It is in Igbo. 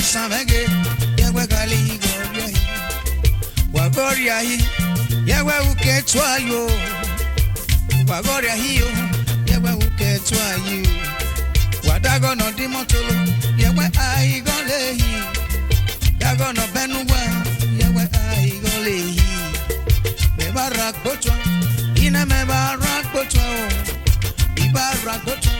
samege yewe gali goria wagoria hi yewe uketwa yo wagoria hiyo yewe uketwa yo wadago no dimotolo yewe ai gole hi dago no benuwa yewe ai gole hi me barak botwa ina me barak botwa o ibarak botwa